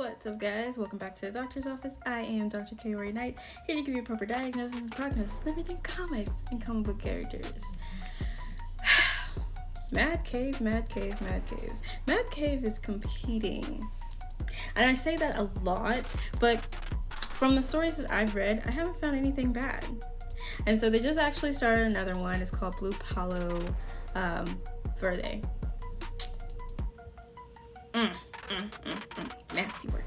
What's up, guys? Welcome back to the doctor's office. I am Dr. K. Ray Knight, here to give you a proper diagnosis and prognosis and everything comics and comic book characters. Mad Cave is competing. And I say that a lot, but from the stories that I've read, I haven't found anything bad. And so they just actually started another one. It's called Blue Palo Verde. Nasty work.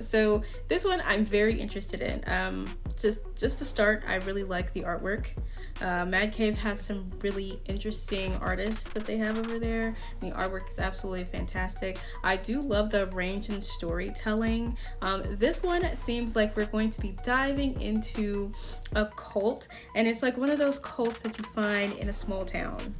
So this one I'm very interested in. Just to start, I really like the artwork. Mad Cave has some really interesting artists that they have over there. The artwork is absolutely fantastic. I do love the range in storytelling. This one seems like we're going to be diving into a cult, and it's like one of those cults that you find in a small town.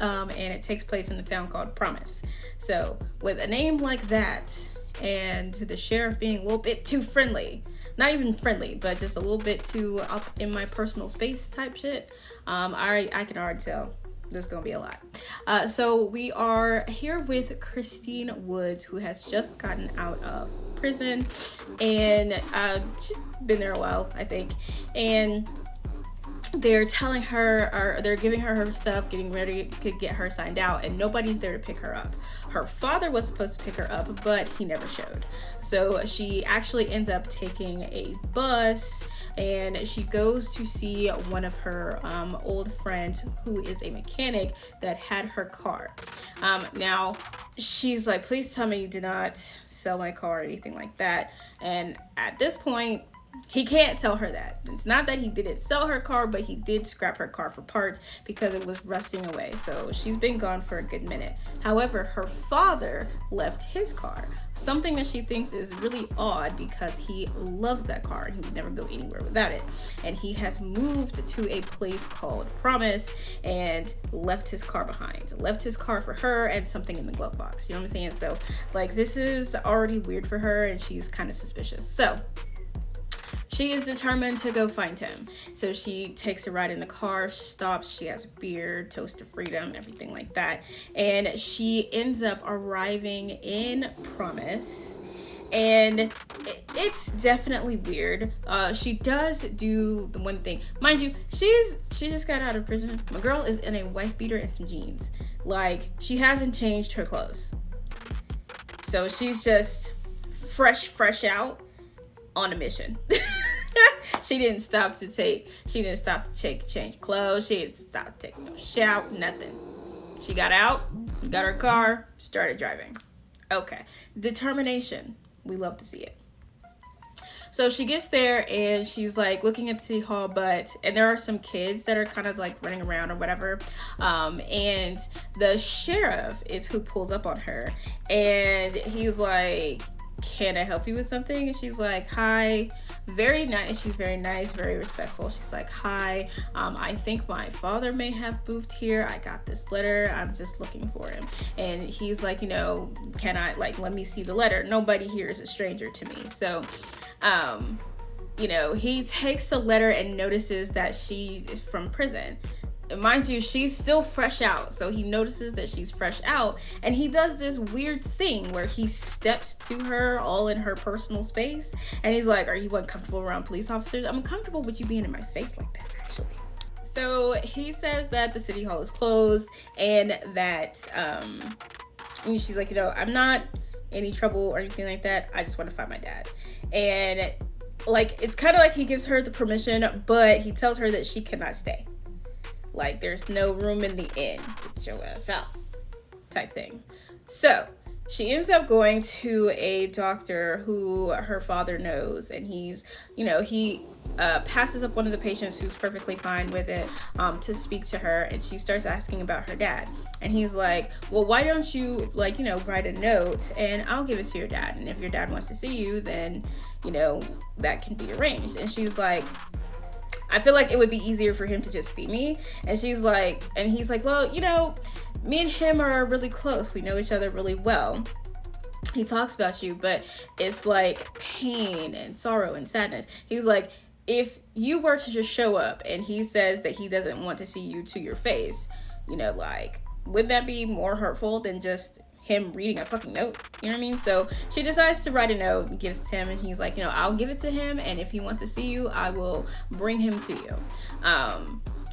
And it takes place in a town called Promise. So with a name like that and the sheriff being a little bit too friendly, not even friendly, but just a little bit too up in my personal space type shit, I can already tell there's gonna be a lot. So we are here with Christine Woods, who has just gotten out of prison, and she's been there a while, I think, and they're telling her, or they're giving her stuff, getting ready to get her signed out, and nobody's there to pick her up. Her father was supposed to pick her up, but he never showed. So she actually ends up taking a bus, and she goes to see one of her old friends who is a mechanic that had her car. Now she's like, please tell me you did not sell my car or anything like that. And at this point, he can't tell her that. It's not that he didn't sell her car, but he did scrap her car for parts because it was rusting away. So she's been gone for a good minute. However, her father left his car, something that she thinks is really odd because he loves that car and he would never go anywhere without it. And he has moved to a place called Promise and left his car behind. Left his car for her and something in the glove box. You know what I'm saying? So like, this is already weird for her and she's kind of suspicious. So she is determined to go find him. So she takes a ride in the car, stops, she has a beer, toast to freedom, everything like that. And she ends up arriving in Promise. And it's definitely weird. She does do the one thing. Mind you, she just got out of prison. My girl is in a wife beater and some jeans. Like, she hasn't changed her clothes. So she's just fresh out on a mission. She didn't stop to change clothes. She didn't stop to take no shower, nothing. She got out, got her car, started driving. Okay. Determination. We love to see it. So she gets there and she's like looking at the City Hall, and there are some kids that are kind of like running around or whatever. And the sheriff is who pulls up on her, and he's like, can I help you with something? And she's like, hi. Very nice. She's very nice, very respectful. She's like, hi, I think my father may have moved here. I got this letter. I'm just looking for him. And he's like, can I, let me see the letter? Nobody here is a stranger to me. So, he takes the letter and notices that she is from prison. And mind you, she's still fresh out. So he notices that she's fresh out, and he does this weird thing where he steps to her all in her personal space. And he's like, are you uncomfortable around police officers? I'm uncomfortable with you being in my face like that, actually. So he says that the City Hall is closed, and that, and she's like, I'm not in any trouble or anything like that. I just want to find my dad. And it's kind of like he gives her the permission, but he tells her that she cannot stay. Like, there's no room in the inn. Get your ass out. Type thing. So she ends up going to a doctor who her father knows, and he passes up one of the patients who's perfectly fine with it, to speak to her, and she starts asking about her dad. And he's like, well, why don't you write a note and I'll give it to your dad, and if your dad wants to see you, then that can be arranged. And she's like, I feel like it would be easier for him to just see me. And he's like, well, me and him are really close. We know each other really well. He talks about you, but it's like pain and sorrow and sadness. He's like, if you were to just show up and he says that he doesn't want to see you to your face, wouldn't that be more hurtful than just him reading a fucking note. You know what I mean? So she decides to write a note and gives it to him, and he's like, you know, I'll give it to him, and if he wants to see you, I will bring him to you.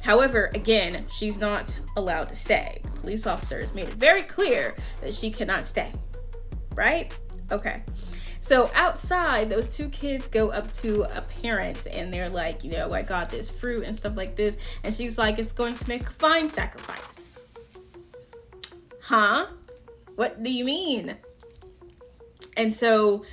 However, again, she's not allowed to stay. The police officers made it very clear that she cannot stay. Right? Okay. So outside, those two kids go up to a parent and they're like, you know, I got this fruit and stuff like this. And she's like, it's going to make a fine sacrifice. Huh? What do you mean? And so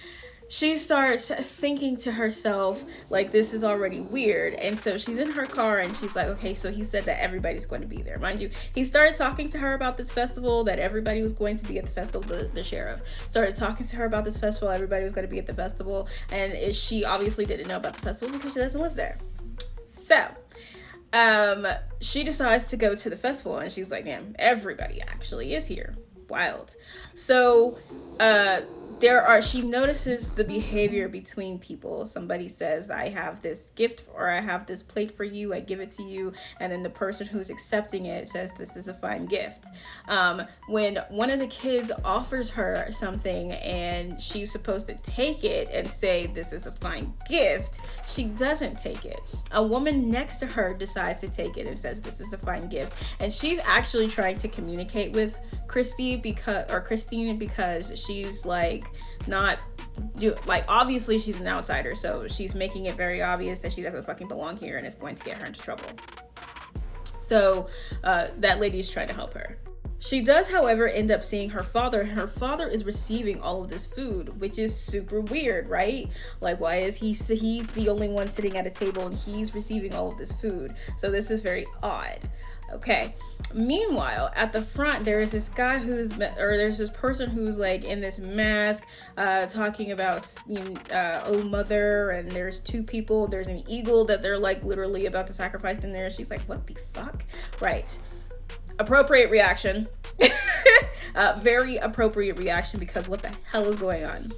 she starts thinking to herself, like, this is already weird. And so she's in her car and she's like, okay, so he said that everybody's going to be there. Mind you, he started talking to her about this festival, that everybody was going to be at the festival. The sheriff started talking to her about this festival. Everybody was going to be at the festival. And she obviously didn't know about the festival because she doesn't live there. So she decides to go to the festival and she's like, damn, everybody actually is here. Wild. So she notices the behavior between people. Somebody says, I have this gift, or I have this plate for you, I give it to you, and then the person who's accepting it says, this is a fine gift. When one of the kids offers her something and she's supposed to take it and say, this is a fine gift, she doesn't take it. A woman next to her decides to take it and says, this is a fine gift, and she's actually trying to communicate with Christine because she's like, obviously she's an outsider, so she's making it very obvious that she doesn't fucking belong here and it's going to get her into trouble. So that lady's trying to help her. She does, however, end up seeing her father, and her father is receiving all of this food, which is super weird, right? Like, why is he's the only one sitting at a table and he's receiving all of this food? So this is very odd. Okay. Meanwhile, at the front, there is this guy there's this person who's like in this mask, talking about, oh mother, and there's two people, there's an eagle that they're like literally about to sacrifice in there. She's like, what the fuck? Right. Appropriate reaction. Very appropriate reaction, because what the hell is going on?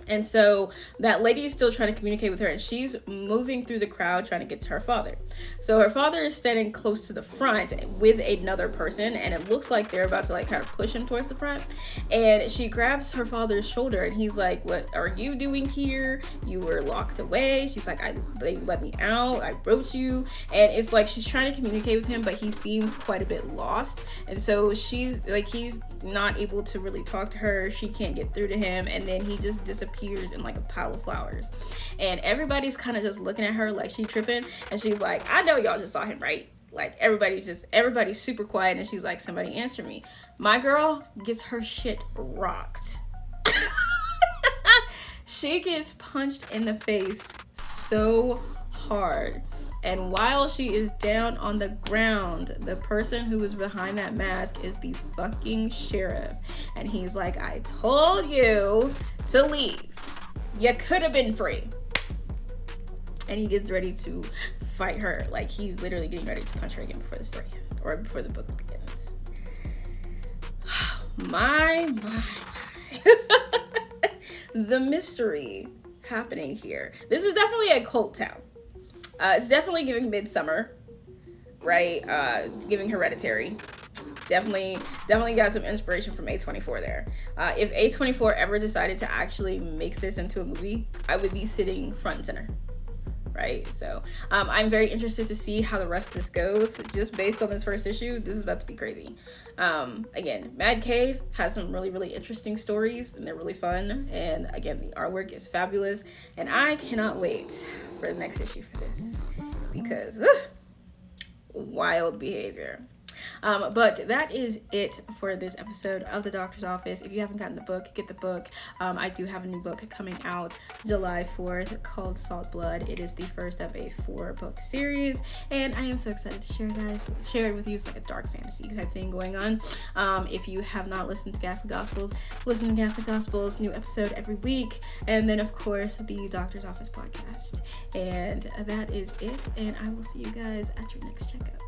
And so that lady is still trying to communicate with her, and she's moving through the crowd trying to get to her father. So her father is standing close to the front with another person, and it looks like they're about to like kind of push him towards the front. And she grabs her father's shoulder and he's like, what are you doing here? You were locked away. She's like, they let me out. I wrote you. And it's like she's trying to communicate with him, but he seems quite a bit lost. And so she's like, he's not able to really talk to her. She can't get through to him. And then he just disappears in like a pile of flowers. And everybody's kind of just looking at her like she tripping. And she's like, I know y'all just saw him, right? Like everybody's super quiet. And she's like, somebody answer me. My girl gets her shit rocked. She gets punched in the face so hard. And while she is down on the ground, the person who was behind that mask is the fucking sheriff. And he's like, I told you to leave. You could have been free. And he gets ready to fight her. Like, he's literally getting ready to punch her again before the story ends, or before the book begins. My. The mystery happening here. This is definitely a cult town. It's definitely giving Midsummer, right? It's giving Hereditary. Definitely got some inspiration from A24 there. If A24 ever decided to actually make this into a movie, I would be sitting front and center, right? So I'm very interested to see how the rest of this goes. Just based on this first issue, this is about to be crazy. Again, Mad Cave has some really, really interesting stories, and they're really fun. And again, the artwork is fabulous, and I cannot wait for the next issue for this, because wild behavior. But that is it for this episode of The Doctor's Office. If you haven't gotten the book, get the book. I do have a new book coming out July 4th called Salt Blood. It is the first of a 4-book series, and I am so excited to share it with you. It's like a dark fantasy type thing going on. If you have not listened to Ghastly Gospels, listen to Ghastly Gospels, new episode every week. And then, of course, the Doctor's Office podcast. And that is it, and I will see you guys at your next checkup.